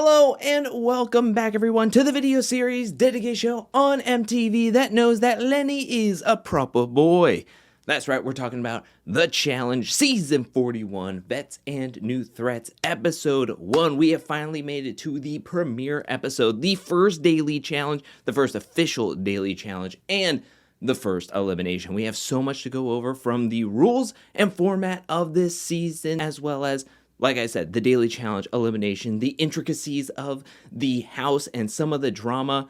Hello and welcome back everyone to the video series dedicated show on MTV that knows that Lenny is a proper boy. That's right, we're talking about The Challenge Season 41, Vets and New Threats, Episode 1. We have finally made it to the premiere episode, the first daily challenge, the first official daily challenge, and the first elimination. We have so much to go over from the rules and format of this season, as well as, like I said, the daily challenge, elimination, the intricacies of the house, and some of the drama.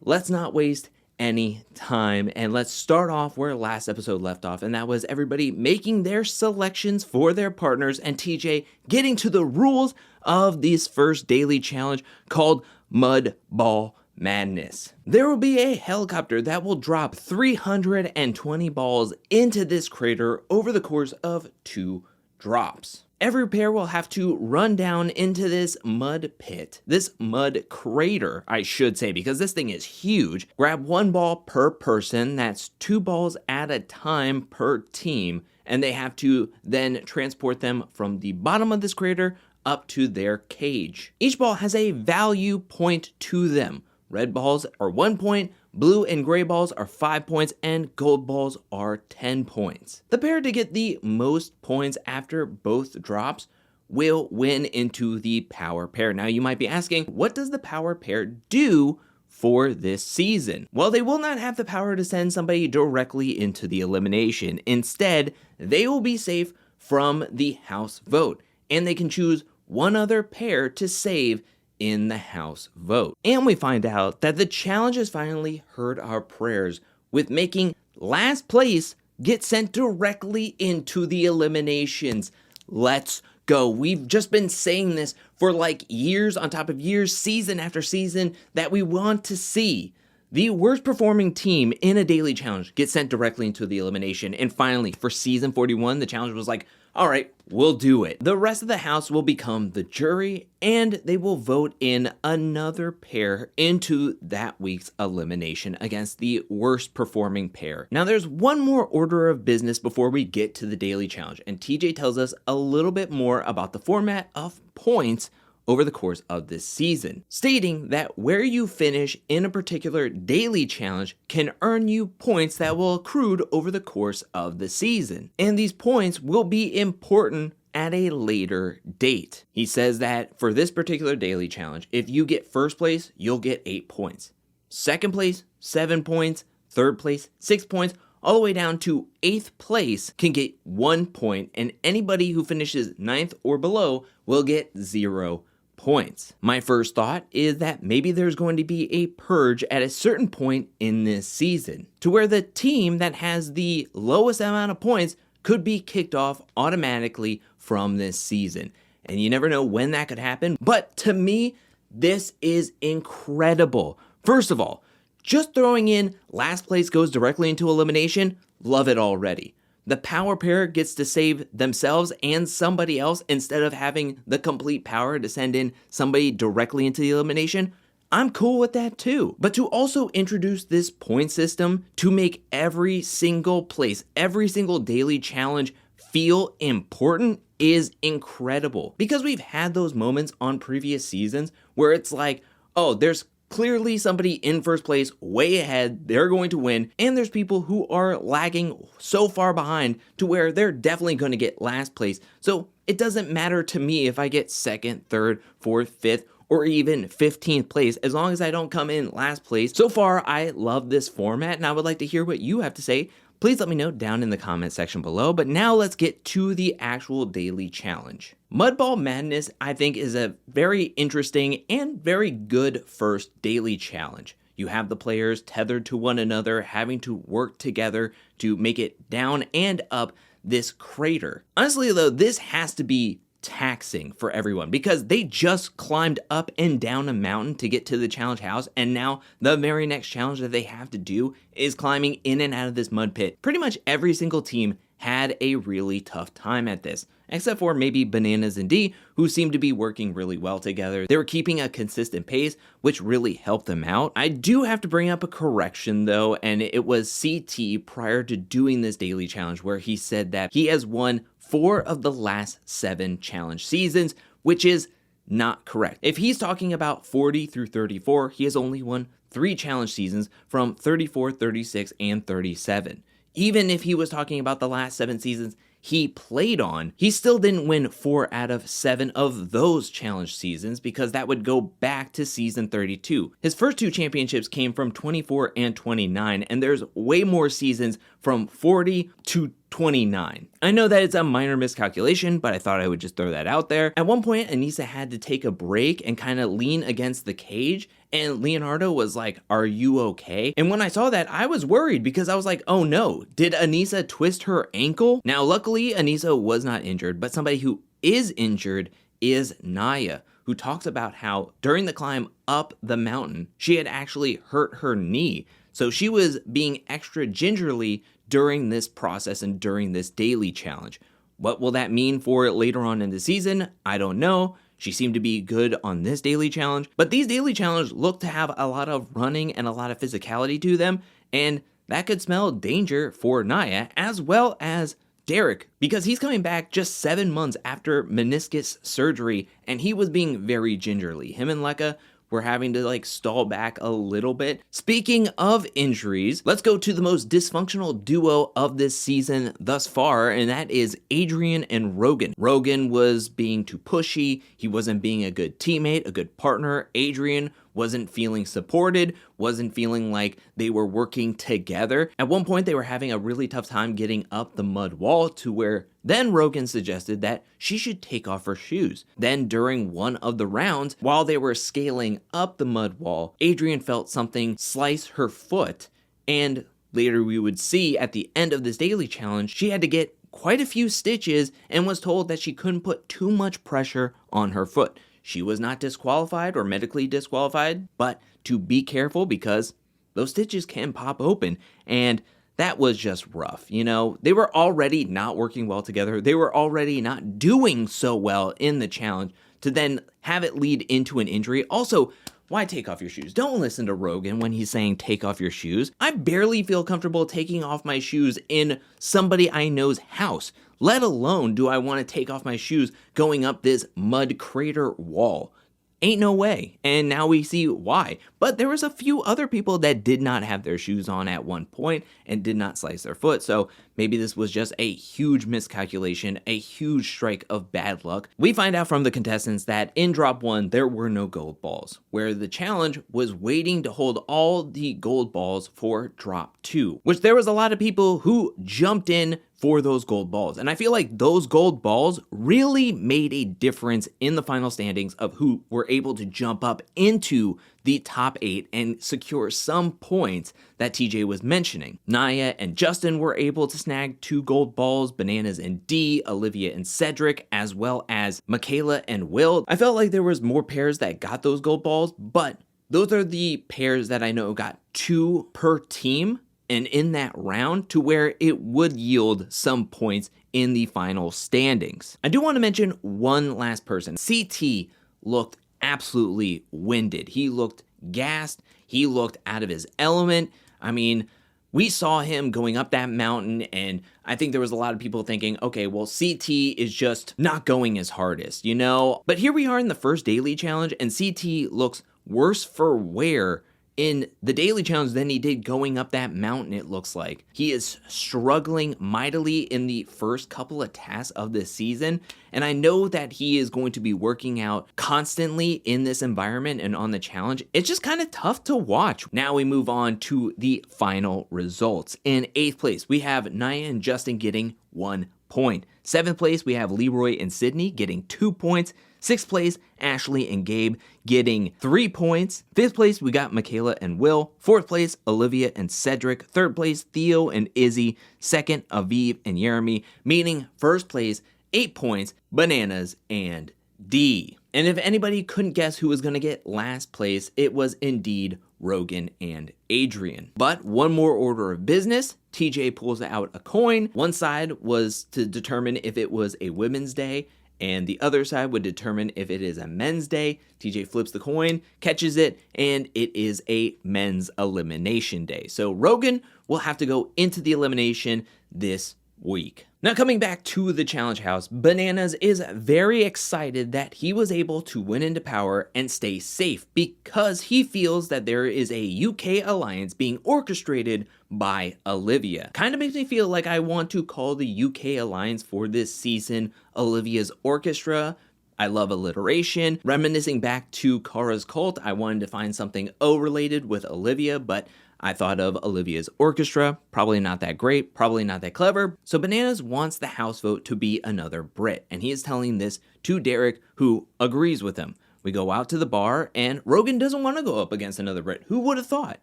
Let's not waste any time, and let's start off where last episode left off, and that was everybody making their selections for their partners, and TJ getting to the rules of this first daily challenge called Mud Ball Madness. There will be a helicopter that will drop 320 balls into this crater over the course of 2 drops. Every pair will have to run down into this mud pit, this mud crater, I should say, because this thing is huge. Grab 1 ball per person, that's 2 balls at a time per team, and they have to then transport them from the bottom of this crater up to their cage. Each ball has a value point to them. Red balls are 1 point, blue and gray balls are 5 points, and gold balls are 10 points. The pair to get the most points after both drops will win into the power pair. Now you might be asking, what does the power pair do for this season? Well, they will not have the power to send somebody directly into the elimination. Instead, they will be safe from the house vote, and they can choose one other pair to save in the house vote. And we find out that the challenge has finally heard our prayers with making last place get sent directly into the eliminations. Let's go. We've just been saying this for like years on top of years, season after season, that we want to see the worst performing team in a daily challenge get sent directly into the elimination. And finally, for season 41, the challenge was like, all right, we'll do it. The rest of the house will become the jury, and they will vote in another pair into that week's elimination against the worst performing pair. Now, there's one more order of business before we get to the daily challenge, and TJ tells us a little bit more about the format of points over the course of this season, stating that where you finish in a particular daily challenge can earn you points that will accrue over the course of the season. And these points will be important at a later date. He says that for this particular daily challenge, if you get first place, you'll get 8 points. Second place, 7 points. Third place, 6 points. All the way down to 8th place can get 1 point, and anybody who finishes 9th or below will get 0 points. My first thought is that maybe there's going to be a purge at a certain point in this season, to where the team that has the lowest amount of points could be kicked off automatically from this season. And you never know when that could happen, but to me, this is incredible. First of all, just throwing in last place goes directly into elimination, love it already. The power pair gets to save themselves and somebody else instead of having the complete power to send in somebody directly into the elimination. I'm cool with that too. But to also introduce this point system to make every single place, every single daily challenge feel important is incredible. Because we've had those moments on previous seasons where it's like, oh, there's clearly somebody in first place, way ahead, they're going to win, and there's people who are lagging so far behind to where they're definitely going to get last place. So it doesn't matter to me if I get 2nd, 3rd, 4th, 5th, or even 15th place, as long as I don't come in last place. So far, I love this format, and I would like to hear what you have to say. Please let me know down in the comment section below, but now let's get to the actual daily challenge. Mud Ball Madness, I think, is a very interesting and very good first daily challenge. You have the players tethered to one another, having to work together to make it down and up this crater. Honestly though, this has to be taxing for everyone because they just climbed up and down a mountain to get to the challenge house, and now the very next challenge that they have to do is climbing in and out of this mud pit. Pretty much every single team had a really tough time at this, except for maybe Bananas and D, who seemed to be working really well together. They were keeping a consistent pace, which really helped them out. I do have to bring up a correction though, and it was CT prior to doing this daily challenge where he said that he has won 4 of the last 7 challenge seasons, which is not correct. If he's talking about 40 through 34, he has only won 3 challenge seasons from 34, 36, and 37. Even if he was talking about the last 7 seasons he played on, he still didn't win 4 out of 7 of those challenge seasons because that would go back to season 32. His first 2 championships came from 24 and 29, and there's way more seasons from 40 to 29. I know that it's a minor miscalculation, but I thought I would just throw that out there. At one point, Aneesa had to take a break and kind of lean against the cage, and Leonardo was like, "Are you okay?" And when I saw that, I was worried because I was like, oh no, did Aneesa twist her ankle? Now, luckily, Aneesa was not injured, but somebody who is injured is Nia, who talks about how during the climb up the mountain, she had actually hurt her knee. So she was being extra gingerly during this process and during this daily challenge. What will that mean for later on in the season? I don't know. She seemed to be good on this daily challenge, but these daily challenges look to have a lot of running and a lot of physicality to them, and that could smell danger for Nia as well as Derek, because he's coming back just 7 months after meniscus surgery, and he was being very gingerly. Him and Lekka were having to stall back a little bit. Speaking of injuries, let's go to the most dysfunctional duo of this season thus far, and that is Adrian and Rogan. Rogan was being too pushy. He wasn't being a good teammate, a good partner. Adrian wasn't feeling supported, wasn't feeling like they were working together. At one point, they were having a really tough time getting up the mud wall to where then Rogan suggested that she should take off her shoes. Then during one of the rounds, while they were scaling up the mud wall, Adrian felt something slice her foot, and later we would see at the end of this daily challenge, she had to get quite a few stitches and was told that she couldn't put too much pressure on her foot. She was not disqualified or medically disqualified, but to be careful because those stitches can pop open, and that was just rough. You know, they were already not working well together. They were already not doing so well in the challenge to then have it lead into an injury. Also, why take off your shoes? Don't listen to Rogan when he's saying take off your shoes. I barely feel comfortable taking off my shoes in somebody I know's house, let alone do I want to take off my shoes going up this mud crater wall. Ain't no way. And now we see why. But there was a few other people that did not have their shoes on at one point and did not slice their foot. So maybe this was just a huge miscalculation, a huge strike of bad luck. We find out from the contestants that in drop 1, there were no gold balls, where the challenge was waiting to hold all the gold balls for drop 2, which there was a lot of people who jumped in for those gold balls. And I feel like those gold balls really made a difference in the final standings of who were able to jump up into the top 8 and secure some points that TJ was mentioning. Nia and Justin were able to snag 2 gold balls, Bananas and D, Olivia and Cedric, as well as Michaela and Will. I felt like there was more pairs that got those gold balls, but those are the pairs that I know got 2 per team, and in that round to where it would yield some points in the final standings. I do want to mention one last person. CT looked absolutely winded. He looked gassed. He looked out of his element. I mean, we saw him going up that mountain, and I think there was a lot of people thinking, okay, well, CT is just not going his hardest, you know? But here we are in the first daily challenge, and CT looks worse for wear in the daily challenge than he did going up that mountain, it looks like. He is struggling mightily in the first couple of tasks of this season, and I know that he is going to be working out constantly in this environment and on the challenge. It's just kind of tough to watch. Now we move on to the final results. In 8th place, we have Nia and Justin getting 1 point. 7th place, we have Leroy and Sydney getting 2 points. 6th place, Ashley and Gabe getting 3 points. 5th place, we got Michaela and Will. 4th place, Olivia and Cedric. 3rd place, Theo and Izzy. 2nd, Aviv and Jeremy. Meaning 1st place, 8 points, Bananas and D. And if anybody couldn't guess who was going to get last place, it was indeed Rogan and Adrian. But one more order of business. TJ pulls out a coin. One side was to determine if it was a women's day, and the other side would determine if it is a men's day. TJ flips the coin, catches it, and it is a men's elimination day. So Rogan will have to go into the elimination this week. Now coming back to the challenge house, Bananas is very excited that he was able to win into power and stay safe because he feels that there is a UK alliance being orchestrated by Olivia. Kind of makes me feel like I want to call the UK alliance for this season Olivia's Orchestra. I love alliteration. Reminiscing back to Kara's cult, I wanted to find something O related with Olivia, but I thought of Olivia's Orchestra. Probably not that great, probably not that clever. So Bananas wants the house vote to be another Brit, and he is telling this to Derek, who agrees with him. We go out to the bar, and Rogan doesn't want to go up against another Brit. Who would have thought?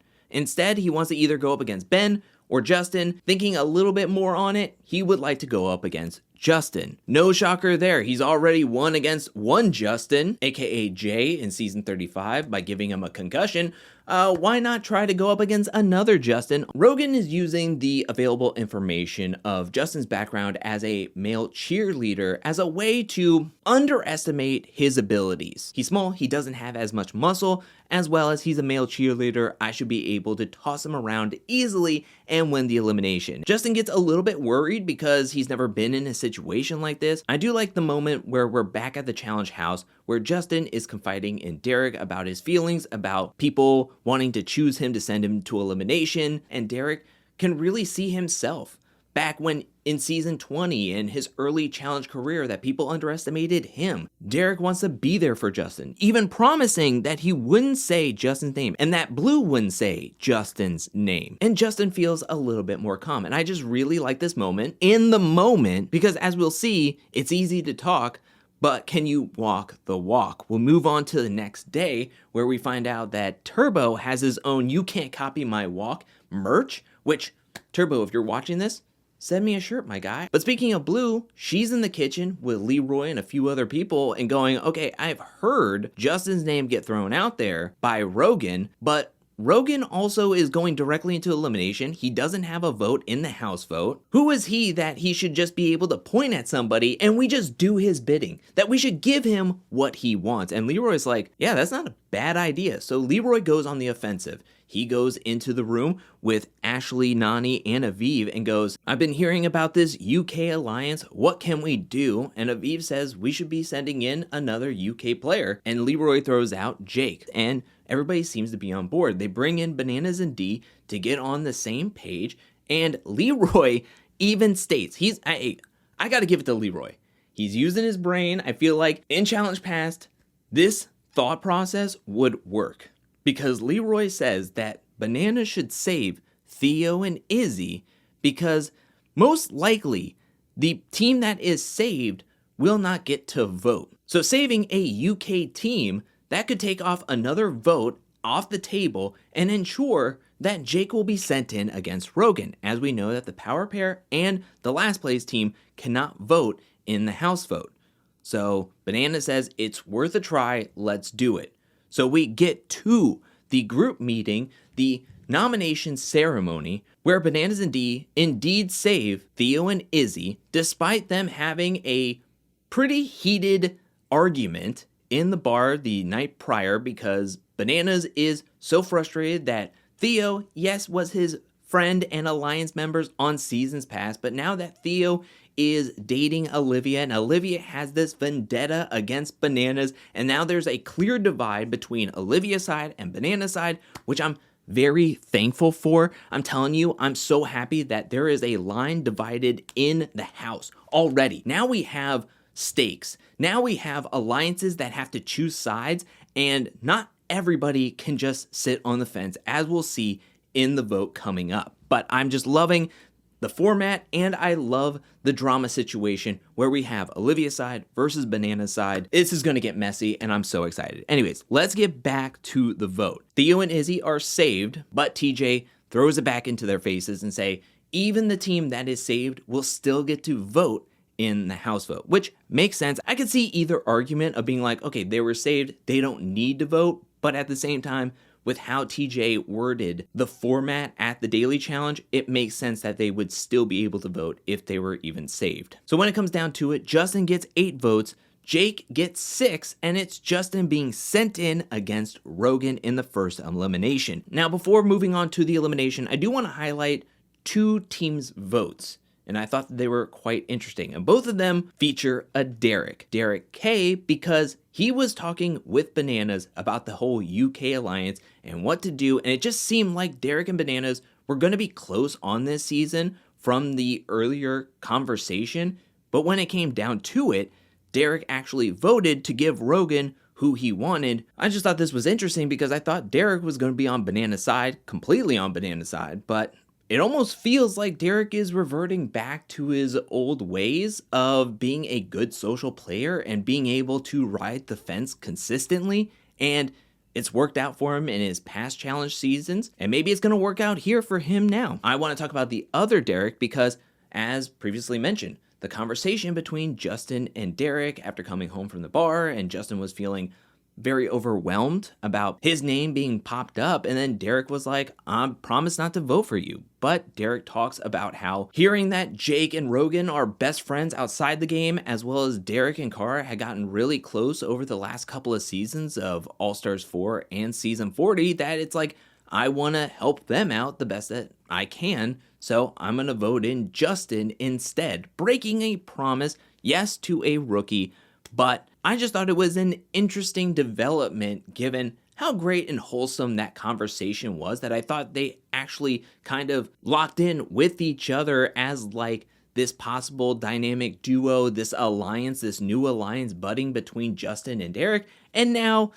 Instead, he wants to either go up against Ben or Justin. Thinking a little bit more on it, he would like to go up against Justin. No shocker there, he's already won against one Justin, aka Jay, in season 35 by giving him a concussion. Why not try to go up against another Justin? Rogan is using the available information of Justin's background as a male cheerleader as a way to underestimate his abilities. He's small, he doesn't have as much muscle, as well as he's a male cheerleader. I should be able to toss him around easily and win the elimination. Justin gets a little bit worried because he's never been in a situation like this. I do like the moment where we're back at the challenge house where Justin is confiding in Derek about his feelings, about people wanting to choose him to send him to elimination, and Derek can really see himself back when in season 20 in his early challenge career that people underestimated him. Derek wants to be there for Justin, even promising that he wouldn't say Justin's name and that Blue wouldn't say Justin's name. And Justin feels a little bit more calm. And I just really like this moment in the moment because as we'll see, it's easy to talk, but can you walk the walk? We'll move on to the next day where we find out that Turbo has his own You Can't Copy My Walk merch, which, Turbo, if you're watching this, send me a shirt, my guy. But speaking of Blue, she's in the kitchen with Leroy and a few other people and going, okay, I've heard Justin's name get thrown out there by Rogan, but Rogan also is going directly into elimination. He doesn't have a vote in the house vote. Who is he that he should just be able to point at somebody and we just do his bidding? That we should give him what he wants. And Leroy's like, yeah, that's not a bad idea. So Leroy goes on the offensive. He goes into the room with Ashley, Nani, and Aviv and goes, I've been hearing about this UK alliance. What can we do? And Aviv says we should be sending in another UK player. And Leroy throws out Jake. And everybody seems to be on board. They bring in Bananas and D to get on the same page. And Leroy even states, I got to give it to Leroy. He's using his brain. I feel like in Challenge Past, this thought process would work. Because Leroy says that Bananas should save Theo and Izzy because most likely the team that is saved will not get to vote. So saving a UK team, that could take off another vote off the table and ensure that Jake will be sent in against Rogan, as we know that the power pair and the last place team cannot vote in the house vote. So Banana says it's worth a try, let's do it. So we get to the group meeting, the nomination ceremony, where Bananas and D indeed save Theo and Izzy, despite them having a pretty heated argument in the bar the night prior because Bananas is so frustrated that Theo, yes, was his friend and alliance members on seasons past, but now that Theo is dating Olivia and Olivia has this vendetta against Bananas, and now there's a clear divide between Olivia's side and Banana's side, which I'm very thankful for. I'm telling you, I'm so happy that there is a line divided in the house already. Now we have stakes. Now we have alliances that have to choose sides, and not everybody can just sit on the fence, as we'll see in the vote coming up. But I'm just loving the format, and I love the drama situation where we have Olivia's side versus Banana's side. This is going to get messy, and I'm so excited. Anyways, let's get back to the vote. Theo and Izzy are saved, but TJ throws it back into their faces and say, even the team that is saved will still get to vote in the house vote, which makes sense. I could see either argument of being like, okay, they were saved, they don't need to vote, but at the same time, with how TJ worded the format at the daily challenge, it makes sense that they would still be able to vote if they were even saved. So when it comes down to it, Justin gets 8 votes, Jake gets 6, and it's Justin being sent in against Rogan in the first elimination. Now, before moving on to the elimination, I do want to highlight 2 teams' votes. and I thought that they were quite interesting. And both of them feature a Derek K, because he was talking with Bananas about the whole UK alliance and what to do, and it just seemed like Derek and Bananas were going to be close on this season from the earlier conversation, but when it came down to it, Derek actually voted to give Rogan who he wanted. I just thought this was interesting because I thought Derek was going to be on Banana's side, completely on Banana's side, but it almost feels like Derek is reverting back to his old ways of being a good social player and being able to ride the fence consistently, and it's worked out for him in his past challenge seasons, and maybe it's going to work out here for him now. I want to talk about the other Derek because, as previously mentioned, the conversation between Justin and Derek after coming home from the bar, and Justin was feeling very overwhelmed about his name being popped up, and then Derek was like, I promise not to vote for you. But Derek talks about how hearing that Jake and Rogan are best friends outside the game, as well as Derek and Cara had gotten really close over the last couple of seasons of All-Stars 4 and Season 40, that it's like, I want to help them out the best that I can, so I'm going to vote in Justin instead, breaking a promise, yes, to a rookie, but I just thought it was an interesting development given how great and wholesome that conversation was, that I thought they actually kind of locked in with each other as like this possible dynamic duo, this alliance, this new alliance budding between Justin and Derek, and now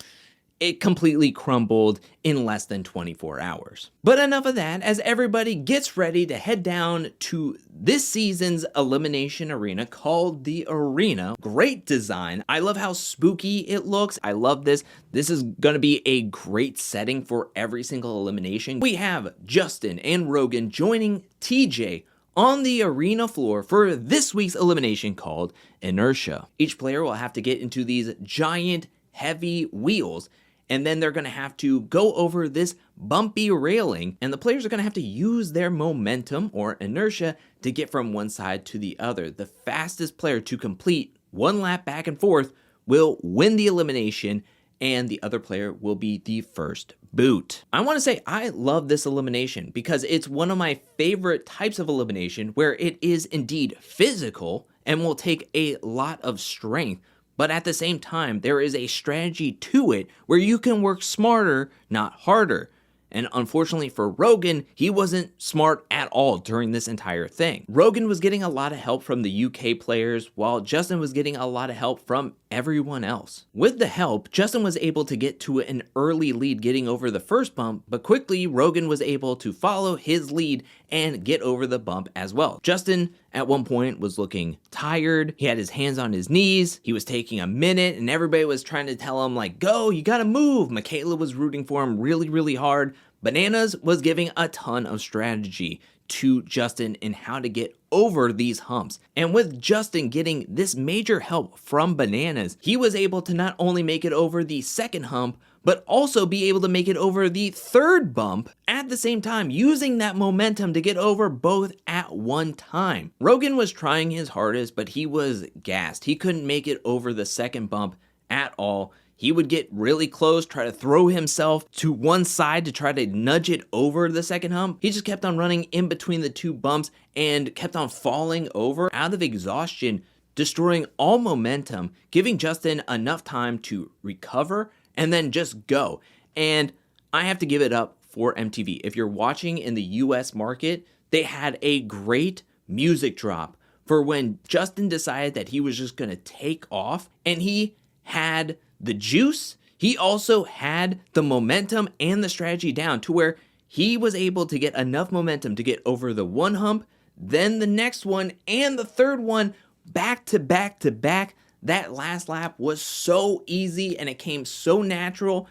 it completely crumbled in less than 24 hours. But enough of that, as everybody gets ready to head down to this season's elimination arena called the Arena. Great design. I love how spooky it looks. I love this. This is going to be a great setting for every single elimination. We have Justin and Rogan joining TJ on the arena floor for this week's elimination called Inertia. Each player will have to get into these giant, heavy wheels, and then they're going to have to go over this bumpy railing, and the players are going to have to use their momentum or inertia to get from one side to the other. The fastest player to complete one lap back and forth will win the elimination, and the other player will be the first boot. I want to say I love this elimination because it's one of my favorite types of elimination where it is indeed physical and will take a lot of strength. But at the same time, there is a strategy to it where you can work smarter, not harder. And unfortunately for Rogan, he wasn't smart at all during this entire thing. Rogan was getting a lot of help from the UK players, while Justin was getting a lot of help from everyone else. With the help, Justin was able to get to an early lead getting over the first bump, but quickly Rogan was able to follow his lead and get over the bump as well. Justin at one point was looking tired. He had his hands on his knees. He was taking a minute and everybody was trying to tell him like, go, you gotta move. Michaela was rooting for him really, really hard. Bananas was giving a ton of strategy to Justin in how to get over these humps. And with Justin getting this major help from Bananas, he was able to not only make it over the second hump, but also be able to make it over the third bump at the same time, using that momentum to get over both at one time. Rogan was trying his hardest, but he was gassed. He couldn't make it over the second bump at all. He would get really close, try to throw himself to one side to try to nudge it over the second hump. He just kept on running in between the two bumps and kept on falling over out of exhaustion, destroying all momentum, giving Justin enough time to recover and then just go. And I have to give it up for MTV. If you're watching in the US market, they had a great music drop for when Justin decided that he was just gonna take off, and he had the juice. He also had the momentum and the strategy down to where he was able to get enough momentum to get over the one hump, then the next one, and the third one back to back to back. That last lap was so easy and it came so natural.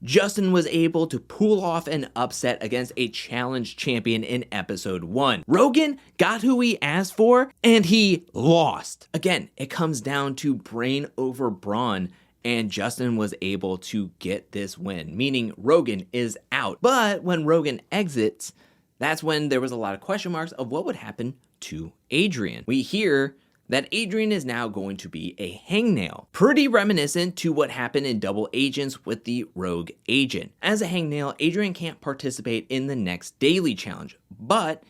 Justin was able to pull off an upset against a challenge champion in episode 1. Rogan got who he asked for and he lost. Again, it comes down to brain over brawn, and Justin was able to get this win, meaning Rogan is out. But when Rogan exits, that's when there was a lot of question marks of what would happen to Adrian. We hear that Adrian is now going to be a hangnail. Pretty reminiscent to what happened in Double Agents with the rogue agent. As a hangnail, Adrian can't participate in the next daily challenge, but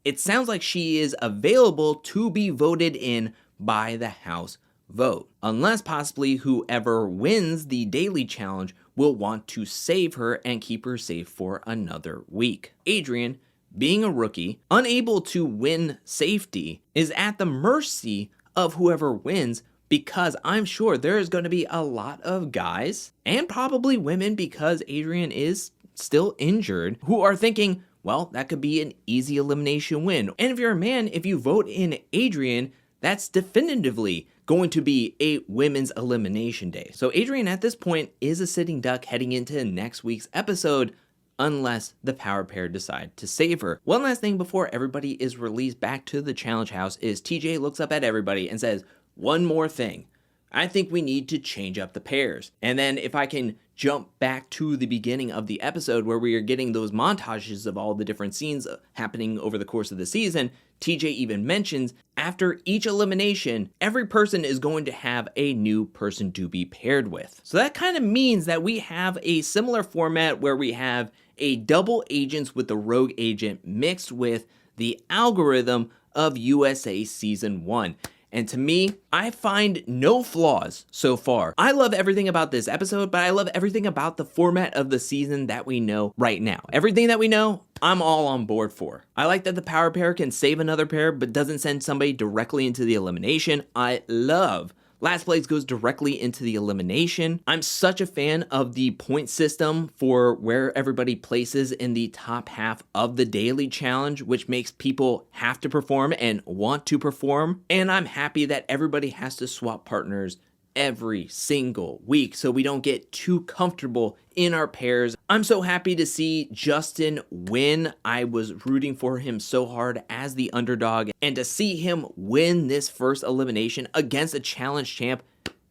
it sounds like she is available to be voted in by the House vote, unless possibly whoever wins the daily challenge will want to save her and keep her safe for another week. Adrian, being a rookie, unable to win safety, is at the mercy of whoever wins, because I'm sure there is going to be a lot of guys and probably women, because Adrian is still injured, who are thinking, well, that could be an easy elimination win. And if you're a man, if you vote in Adrian, that's definitively going to be a women's elimination day. So Adrian at this point is a sitting duck heading into next week's episode, unless the power pair decide to save her. One last thing before everybody is released back to the challenge house is TJ looks up at everybody and says, one more thing. I think we need to change up the pairs. And then if I can jump back to the beginning of the episode where we are getting those montages of all the different scenes happening over the course of the season, TJ even mentions after each elimination, every person is going to have a new person to be paired with. So that kind of means that we have a similar format where we have a double agents with the rogue agent mixed with the algorithm of USA Season 1. And to me, I find no flaws so far. I love everything about this episode, but I love everything about the format of the season that we know right now. Everything that we know, I'm all on board for. I like that the power pair can save another pair, but doesn't send somebody directly into the elimination. I love last place goes directly into the elimination. I'm such a fan of the point system for where everybody places in the top half of the daily challenge, which makes people have to perform and want to perform. And I'm happy that everybody has to swap partners every single week so we don't get too comfortable in our pairs. I'm so happy to see Justin win. I was rooting for him so hard as the underdog, and to see him win this first elimination against a challenge champ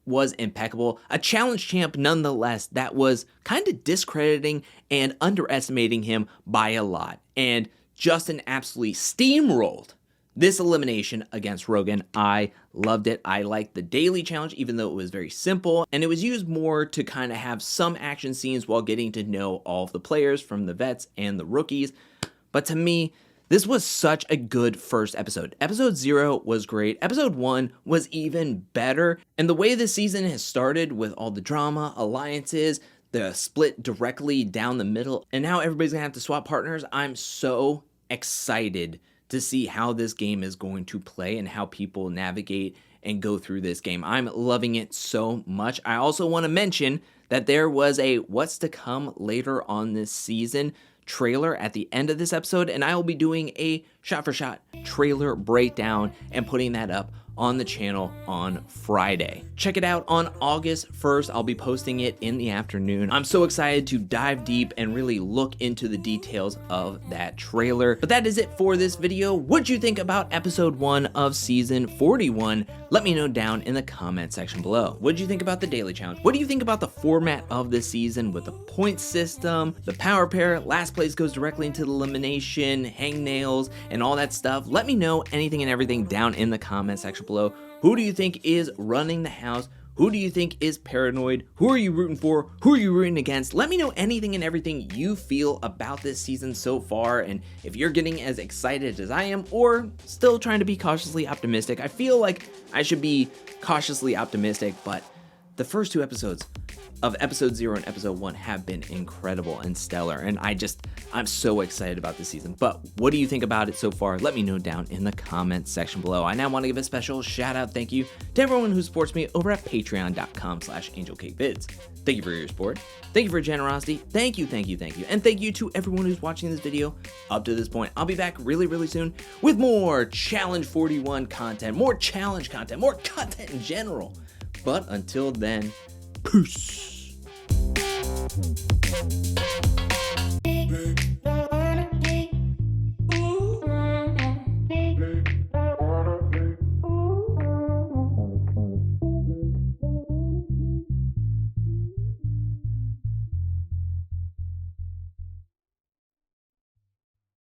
was impeccable. A challenge champ nonetheless that was kind of discrediting and underestimating him by a lot. And Justin absolutely steamrolled this elimination against Rogan. I loved it. I liked the daily challenge, even though it was very simple, and it was used more to kind of have some action scenes while getting to know all of the players from the vets and the rookies. But to me, this was such a good first episode. Episode 0 was great. Episode 1 was even better. And the way this season has started with all the drama, alliances, the split directly down the middle, and now everybody's gonna have to swap partners, I'm so excited to see how this game is going to play and how people navigate and go through this game. I'm loving it so much. I also want to mention that there was a what's to come later on this season trailer at the end of this episode, and I will be doing a shot-for-shot trailer breakdown and putting that up on the channel on Friday. Check it out on August 1st. I'll be posting it in the afternoon. I'm so excited to dive deep and really look into the details of that trailer. But that is it for this video. What'd you think about episode 1 of season 41? Let me know down in the comment section below. What'd you think about the daily challenge? What do you think about the format of this season with the point system, the power pair, last place goes directly into the elimination, hangnails, and all that stuff? Let me know anything and everything down in the comment section below. Who do you think is running the house? Who do you think is paranoid? Who are you rooting for? Who are you rooting against? Let me know anything and everything you feel about this season so far, and if you're getting as excited as I am or still trying to be cautiously optimistic. I feel like I should be cautiously optimistic, but the first 2 episodes of episode 0 and episode 1 have been incredible and stellar, and I'm so excited about this season. But what do you think about it so far? Let me know down in the comments section below. I now want to give a special shout out thank you to everyone who supports me over at patreon.com/angelcakevids. Thank you for your support. Thank you for your generosity. Thank you. And thank you to everyone who's watching this video up to this point. I'll be back really soon with more Challenge 41 content, more challenge content, more content in general. But until then, peace.